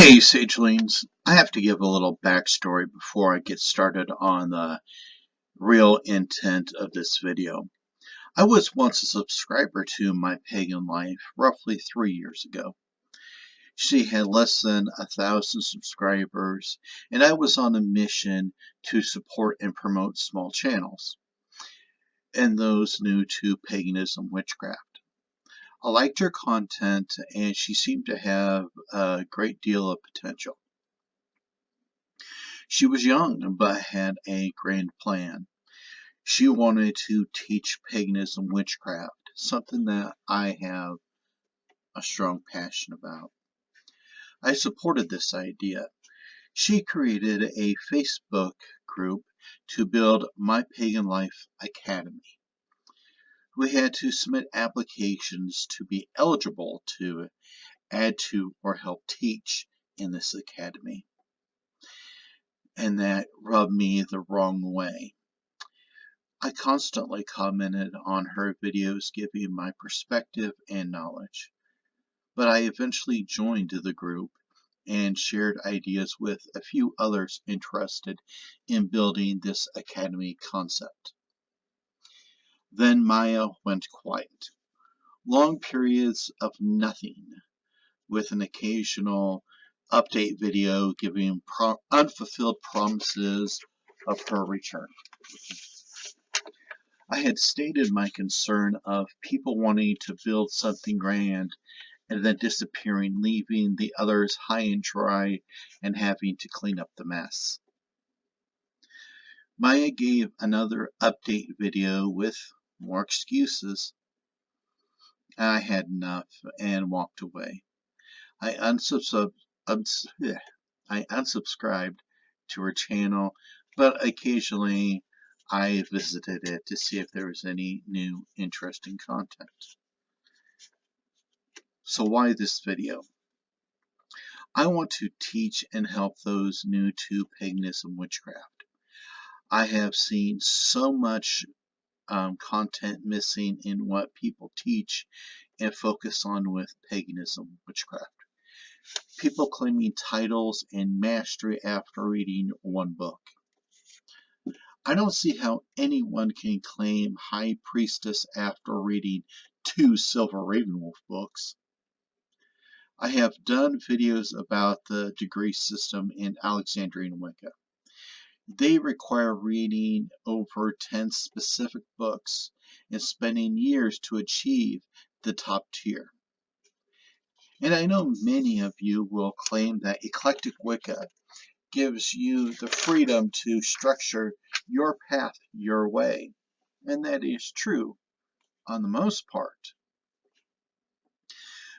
Hey Sagelings, I have to give a little backstory before I get started on the real intent of this video. I was once a subscriber to My Pagan Life roughly 3 years ago. She had less than 1,000 subscribers, and I was on a mission to support and promote small channels and those new to paganism witchcraft. I liked her content, and she seemed to have a great deal of potential. She was young, but had a grand plan. She wanted to teach paganism witchcraft, something that I have a strong passion about. I supported this idea. She created a Facebook group to build My Pagan Life Academy. We had to submit applications to be eligible to add to or help teach in this academy. And that rubbed me the wrong way. I constantly commented on her videos giving my perspective and knowledge, but I eventually joined the group and shared ideas with a few others interested in building this academy concept. Then Maja went quiet. Long periods of nothing, with an occasional update video giving unfulfilled promises of her return. I had stated my concern of people wanting to build something grand and then disappearing, leaving the others high and dry and having to clean up the mess. Maja gave another update video with more excuses. I had enough and walked away. I unsubscribed to her channel, but occasionally I visited it to see if there was any new interesting content. So why this video? I want to teach and help those new to paganism witchcraft. I have seen so much content missing in what people teach and focus on with paganism witchcraft. People claiming titles and mastery after reading one book. I don't see how anyone can claim High Priestess after reading 2 Silver Ravenwolf books. I have done videos about the degree system in Alexandrian Wicca. They require reading over 10 specific books and spending years to achieve the top tier. And I know many of you will claim that eclectic Wicca gives you the freedom to structure your path your way, and that is true on the most part.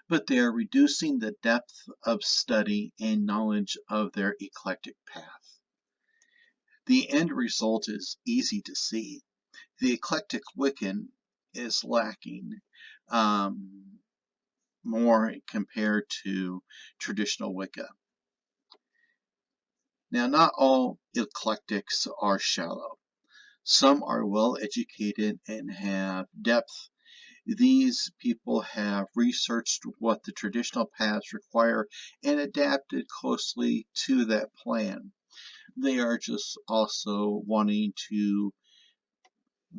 But they are reducing the depth of study and knowledge of their eclectic path. The end result is easy to see. The eclectic Wiccan is lacking more compared to traditional Wicca. Now, not all eclectics are shallow. Some are well educated and have depth. These people have researched what the traditional paths require and adapted closely to that plan. They are just also wanting to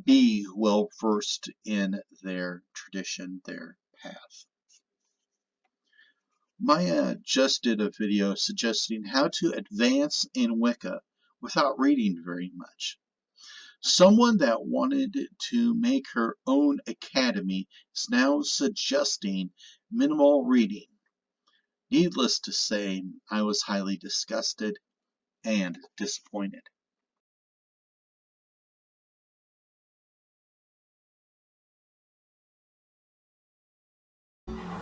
be well versed in their tradition, their path. Maja just did a video suggesting how to advance in Wicca without reading very much. Someone that wanted to make her own academy is now suggesting minimal reading. Needless to say, I was highly disgusted and disappointed.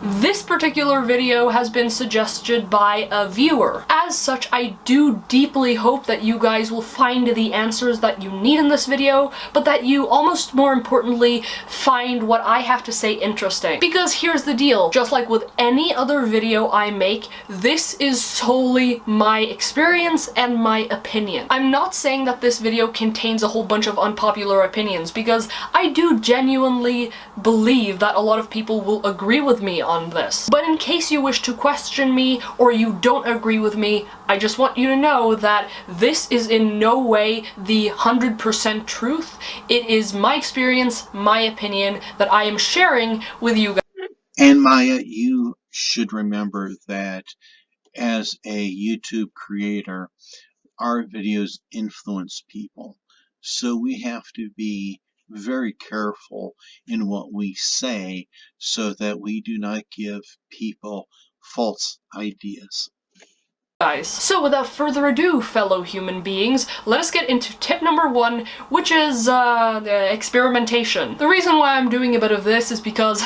This particular video has been suggested by a viewer. As such, I do deeply hope that you guys will find the answers that you need in this video, but that you, almost more importantly, find what I have to say interesting. Because here's the deal, just like with any other video I make, this is solely my experience and my opinion. I'm not saying that this video contains a whole bunch of unpopular opinions, because I do genuinely believe that a lot of people will agree with me on this. But in case you wish to question me or you don't agree with me, I just want you to know that this is in no way the 100% truth. It is my experience, my opinion, that I am sharing with you guys. And Maya, you should remember that as a YouTube creator, our videos influence people. So we have to be very careful in what we say so that we do not give people false ideas. So without further ado, fellow human beings, let us get into tip number 1, which is experimentation. The reason why I'm doing a bit of this is because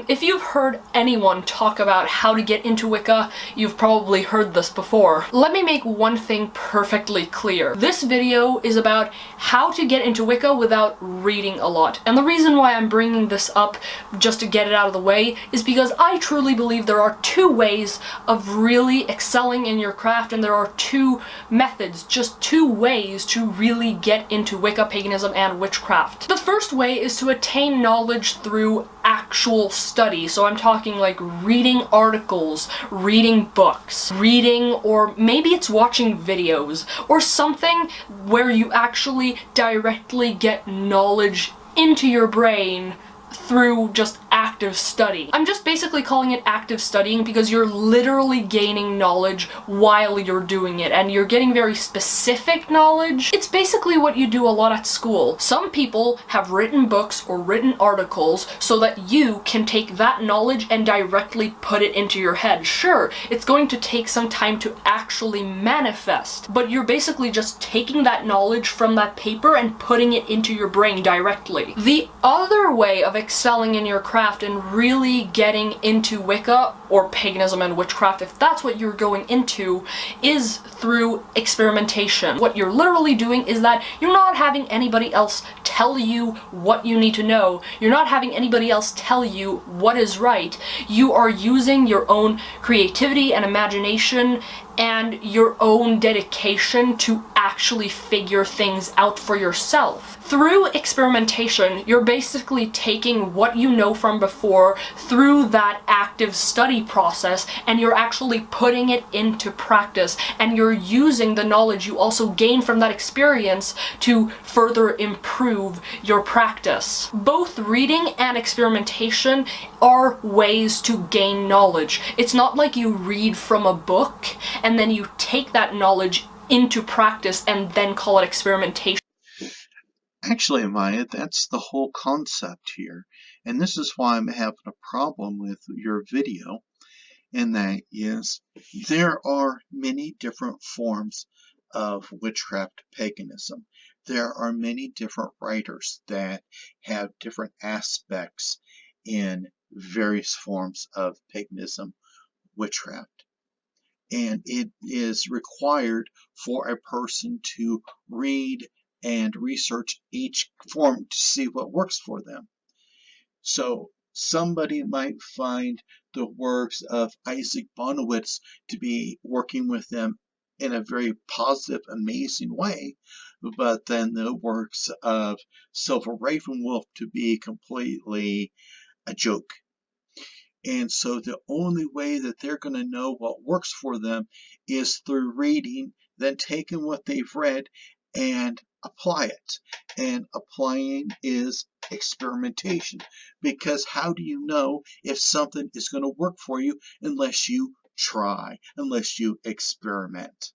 if you've heard anyone talk about how to get into Wicca, you've probably heard this before. Let me make one thing perfectly clear. This video is about how to get into Wicca without reading a lot. And the reason why I'm bringing this up, just to get it out of the way, is because I truly believe there are 2 ways of really excelling in your craft, and there are 2 methods, just 2 ways to really get into Wicca, paganism, and witchcraft. The first way is to attain knowledge through actual study. So I'm talking like reading articles, reading books, reading, or maybe it's watching videos, or something where you actually directly get knowledge into your brain through just active study. I'm just basically calling it active studying because you're literally gaining knowledge while you're doing it, and you're getting very specific knowledge. It's basically what you do a lot at school. Some people have written books or written articles so that you can take that knowledge and directly put it into your head. Sure, it's going to take some time to actually manifest, but you're basically just taking that knowledge from that paper and putting it into your brain directly. The other way of excelling in your craft and really getting into Wicca or paganism and witchcraft, if that's what you're going into, is through experimentation. What you're literally doing is that you're not having anybody else tell you what you need to know. You're not having anybody else tell you what is right. You are using your own creativity and imagination and your own dedication to actually figure things out for yourself. Through experimentation, you're basically taking what you know from before through that active study process, and you're actually putting it into practice, and you're using the knowledge you also gain from that experience to further improve your practice. Both reading and experimentation are ways to gain knowledge. It's not like you read from a book and then you take that knowledge into practice and then call it experimentation. Actually, Maya, that's the whole concept here. And this is why I'm having a problem with your video. And that is, there are many different forms of witchcraft paganism. There are many different writers that have different aspects in various forms of paganism, witchcraft. And it is required for a person to read and research each form to see what works for them. So somebody might find the works of Isaac Bonowitz to be working with them in a very positive, amazing way, but then the works of Silver Ravenwolf to be completely a joke. And so the only way that they're going to know what works for them is through reading, then taking what they've read and apply it. And applying is experimentation. Because how do you know if something is going to work for you unless you try, unless you experiment?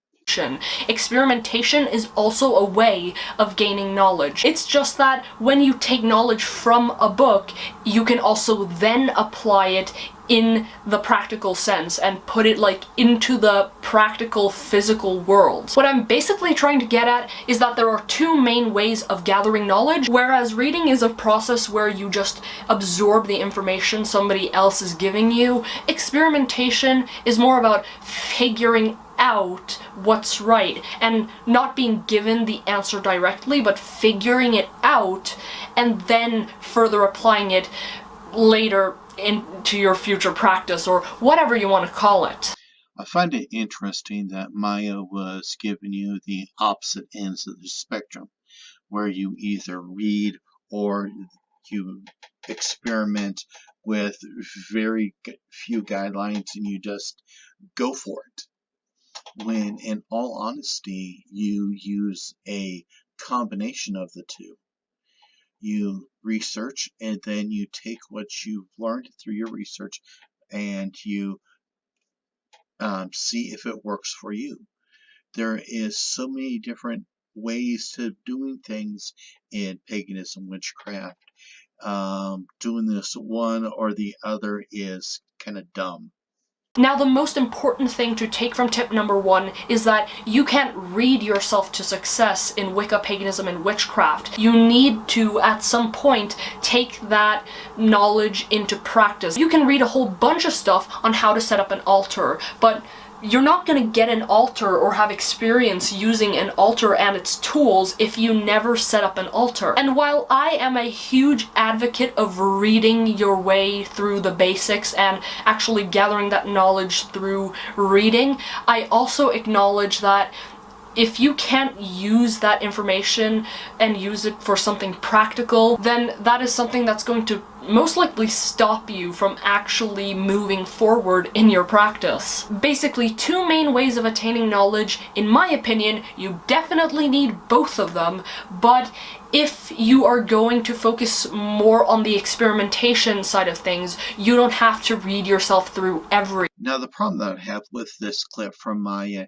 Experimentation is also a way of gaining knowledge. It's just that when you take knowledge from a book, you can also then apply it in the practical sense and put it like into the practical physical world. What I'm basically trying to get at is that there are 2 main ways of gathering knowledge, whereas reading is a process where you just absorb the information somebody else is giving you. Experimentation is more about figuring out what's right and not being given the answer directly, but figuring it out and then further applying it later into your future practice or whatever you want to call it. I find it interesting that Maya was giving you the opposite ends of the spectrum, where you either read or You experiment with very few guidelines and you just go for it. When in all honesty, you use a combination of the two. You research and then you take what you've learned through your research and you see if it works for you. There is so many different ways to doing things in paganism, witchcraft. Doing this one or the other is kind of dumb. Now, the most important thing to take from tip number 1 is that you can't read yourself to success in Wicca, paganism, and witchcraft. You need to, at some point, take that knowledge into practice. You can read a whole bunch of stuff on how to set up an altar, but you're not going to get an altar or have experience using an altar and its tools if you never set up an altar. And while I am a huge advocate of reading your way through the basics and actually gathering that knowledge through reading, I also acknowledge that if you can't use that information and use it for something practical, then that is something that's going to most likely stop you from actually moving forward in your practice. Basically, 2 main ways of attaining knowledge. In my opinion, you definitely need both of them, but if you are going to focus more on the experimentation side of things, you don't have to read yourself through every. Now, the problem that I have with this clip from Maja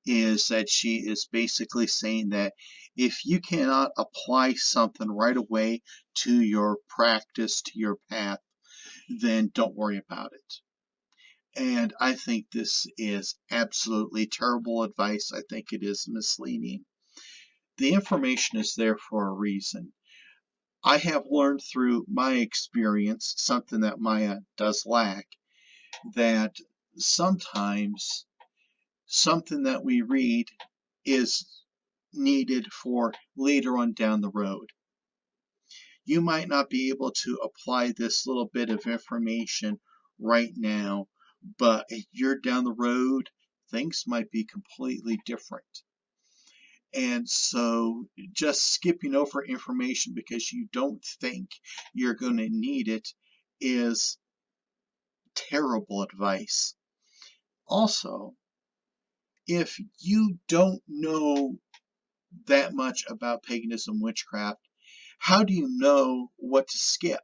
is that she is basically saying that if you cannot apply something right away to your practice, to your path, then don't worry about it. And I think this is absolutely terrible advice. I think it is misleading. The information is there for a reason. I have learned through my experience, something that Maja does lack, that sometimes something that we read is needed for later on down the road. You might not be able to apply this little bit of information right now, but a year down the road, things might be completely different. And so just skipping over information because you don't think you're going to need it is terrible advice. Also, if you don't know that much about paganism, witchcraft, how do you know what to skip,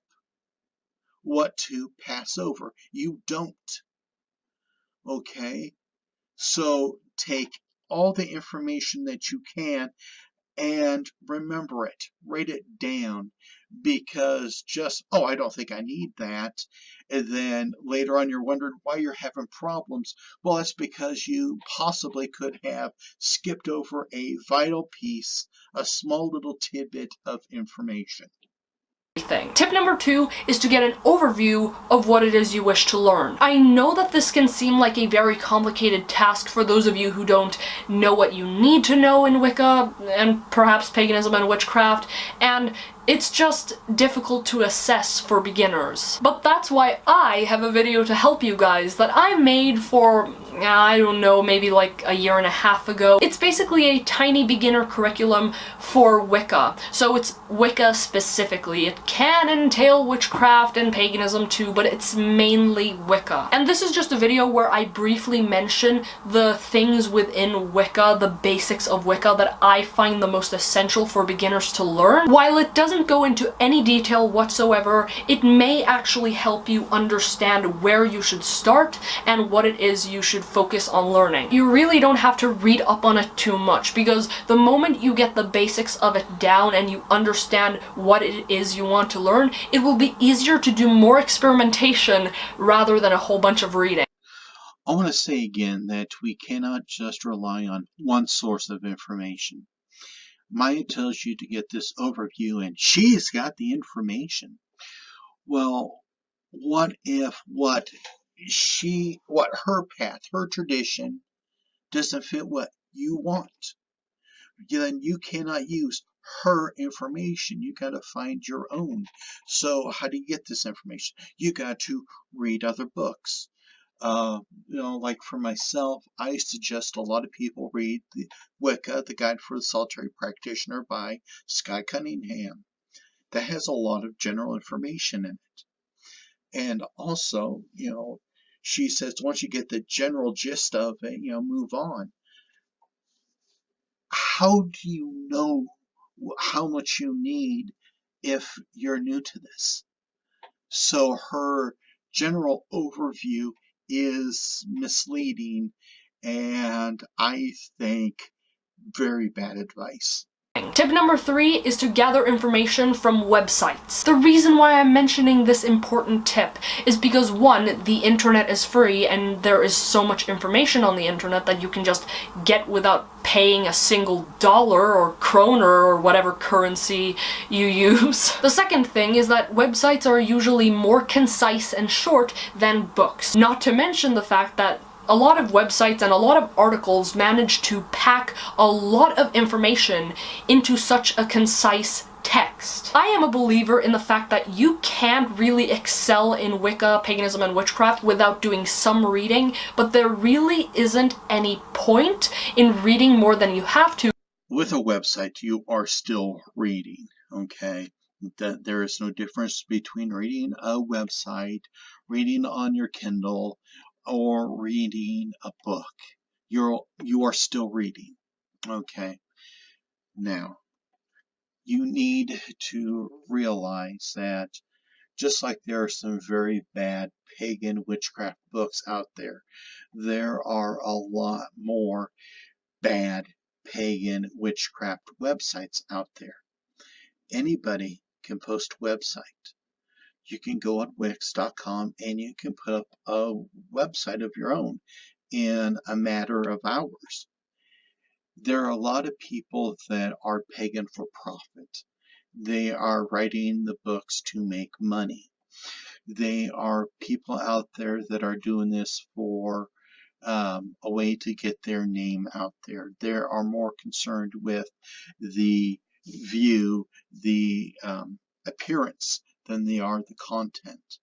what to pass over? You don't. Okay? So take all the information that you can and remember it, write it down, because just, oh, I don't think I need that, and then later on you're wondering why you're having problems. Well, that's because you possibly could have skipped over a vital piece, a small little tidbit of information. Tip number 2 is to get an overview of what it is you wish to learn. I know that this can seem like a very complicated task for those of you who don't know what you need to know in Wicca and perhaps paganism and witchcraft, and it's just difficult to assess for beginners. But that's why I have a video to help you guys that I made for, I don't know, maybe like a year and a half ago. It's basically a tiny beginner curriculum for Wicca. So it's Wicca specifically. It can entail witchcraft and paganism too, but it's mainly Wicca. And this is just a video where I briefly mention the things within Wicca, the basics of Wicca that I find the most essential for beginners to learn. While it doesn't go into any detail whatsoever, it may actually help you understand where you should start and what it is you should focus on learning. You really don't have to read up on it too much, because the moment you get the basics of it down and you understand what it is you want to learn, it will be easier to do more experimentation rather than a whole bunch of reading. I want to say again that we cannot just rely on one source of information. Maja tells you to get this overview and she's got the information. Well, what if what her path, her tradition doesn't fit what you want? Then you cannot use her information. You got to find your own. So how do you get this information? You got to read other books. Like for myself, I suggest a lot of people read the Wicca, the Guide for the Solitary Practitioner by Scott Cunningham. that has a lot of general information in it. And also, she says once you get the general gist of it, move on. How do you know how much you need if you're new to this? So her general overview is misleading, and I think very bad advice. Tip number 3 is to gather information from websites. The reason why I'm mentioning this important tip is because 1, the internet is free and there is so much information on the internet that you can just get without paying a single dollar or kroner or whatever currency you use. The second thing is that websites are usually more concise and short than books. Not to mention the fact that a lot of websites and a lot of articles manage to pack a lot of information into such a concise text. I am a believer in the fact that you can't really excel in Wicca, Paganism, and Witchcraft without doing some reading, but there really isn't any point in reading more than you have to. With a website, you are still reading, okay? That there is no difference between reading a website, reading on your Kindle, or reading a book. You are still reading, okay? Now, you need to realize that just like there are some very bad pagan witchcraft books out there, there are a lot more bad pagan witchcraft websites out there. Anybody can post a website. You can go on wix.com and you can put up a website of your own in a matter of hours. There are a lot of people that are pagan for profit. They are writing the books to make money. They are people out there that are doing this for a way to get their name out there. They are more concerned with the view, the appearance, than they are the content.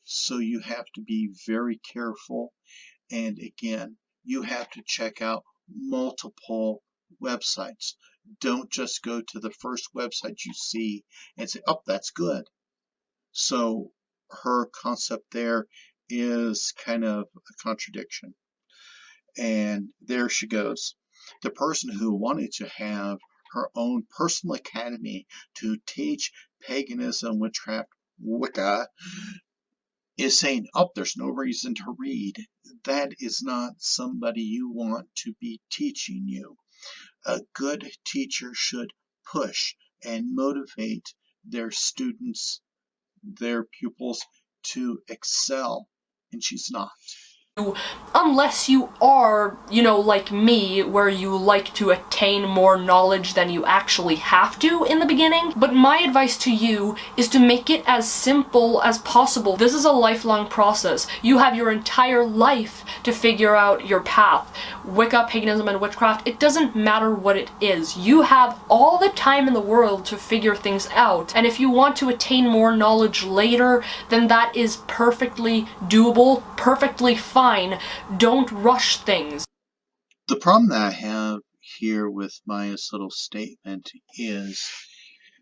So you have to be very careful. And again, you have to check out multiple websites. Don't just go to the first website you see and say, oh, that's good. So her concept there is kind of a contradiction. And there she goes. The person who wanted to have her own personal academy to teach paganism, witchcraft, Wicca, is saying, oh, there's no reason to read. That is not somebody you want to be teaching you. A good teacher should push and motivate their students, their pupils, to excel, and she's not. Unless you are, like me, where you like to attain more knowledge than you actually have to in the beginning. But my advice to you is to make it as simple as possible. This is a lifelong process. You have your entire life to figure out your path. Wicca, Paganism, and Witchcraft, it doesn't matter what it is. You have all the time in the world to figure things out. And if you want to attain more knowledge later, then that is perfectly doable, perfectly fine. Don't rush things. The problem that I have here with Maya's little statement is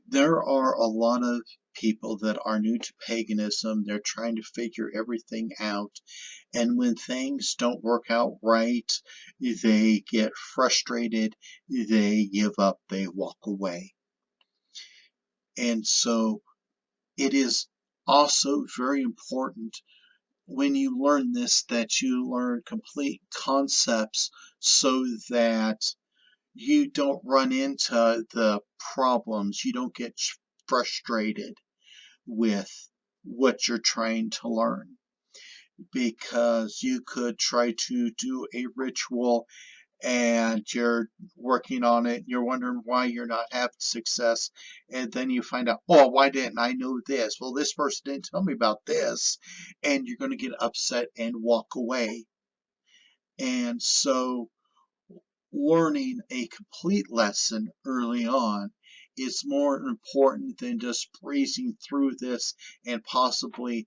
there are a lot of people that are new to paganism. They're trying to figure everything out. And when things don't work out right, they get frustrated, they give up, they walk away. And so it is also very important when you learn this that you learn complete concepts so that you don't run into the problems, you don't get frustrated with what you're trying to learn, because you could try to do a ritual and you're working on it, you're wondering why you're not having success, and then you find out, oh, why didn't I know this? Well, this person didn't tell me about this, and you're going to get upset and walk away. And so learning a complete lesson early on is more important than just breezing through this and possibly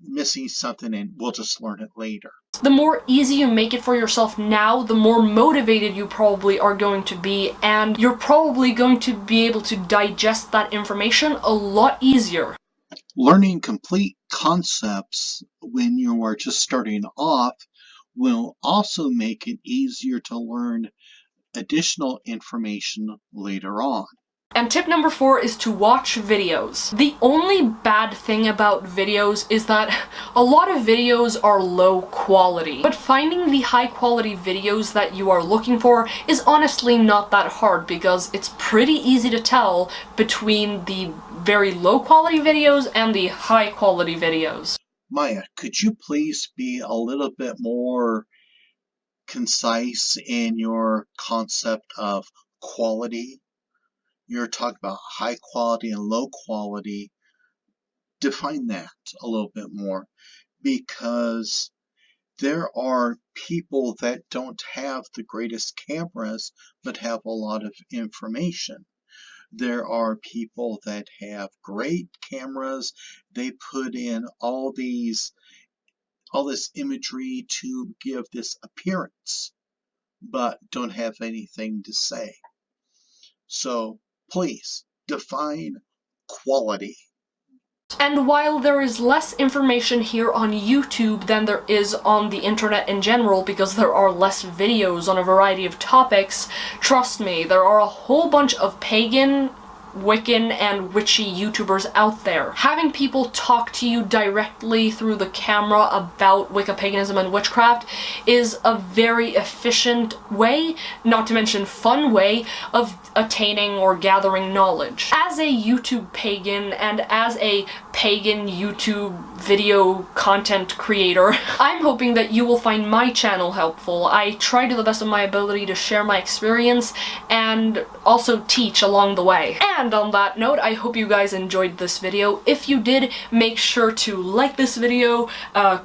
missing something and we'll just learn it later. The more easy you make it for yourself now, the more motivated you probably are going to be, and you're probably going to be able to digest that information a lot easier. Learning complete concepts when you are just starting off will also make it easier to learn additional information later on. And tip number 4 is to watch videos. The only bad thing about videos is that a lot of videos are low quality, but finding the high quality videos that you are looking for is honestly not that hard, because it's pretty easy to tell between the very low quality videos and the high quality videos. Maya, could you please be a little bit more concise in your concept of quality? You're talking about high quality and low quality. Define that a little bit more, because there are people that don't have the greatest cameras but have a lot of information. There are people that have great cameras. They put in all this imagery to give this appearance, but don't have anything to say. So please define quality. And while there is less information here on YouTube than there is on the internet in general, because there are less videos on a variety of topics, trust me, there are a whole bunch of pagan, Wiccan, and witchy YouTubers out there. Having people talk to you directly through the camera about Wicca, paganism, and witchcraft is a very efficient way, not to mention fun way, of attaining or gathering knowledge. As a YouTube pagan and as a pagan YouTube video content creator, I'm hoping that you will find my channel helpful. I try to the best of my ability to share my experience and also teach along the way. And on that note, I hope you guys enjoyed this video. If you did, make sure to like this video,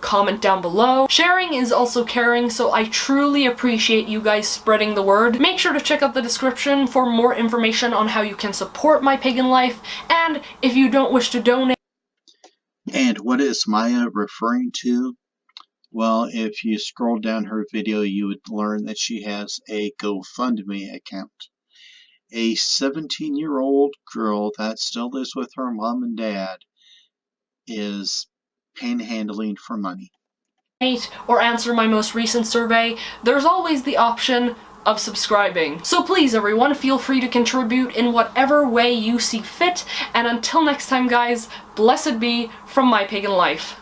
comment down below. Sharing is also caring, so I truly appreciate you guys spreading the word. Make sure to check out the description for more information on how you can support my pagan life, and if you don't wish to donate. And what is Maya referring to? Well, if you scroll down her video, you would learn that she has a GoFundMe account. A 17-year-old girl that still lives with her mom and dad is panhandling for money. Or answer my most recent survey, there's always the option of subscribing. So please everyone, feel free to contribute in whatever way you see fit, and until next time guys, blessed be from my pagan life.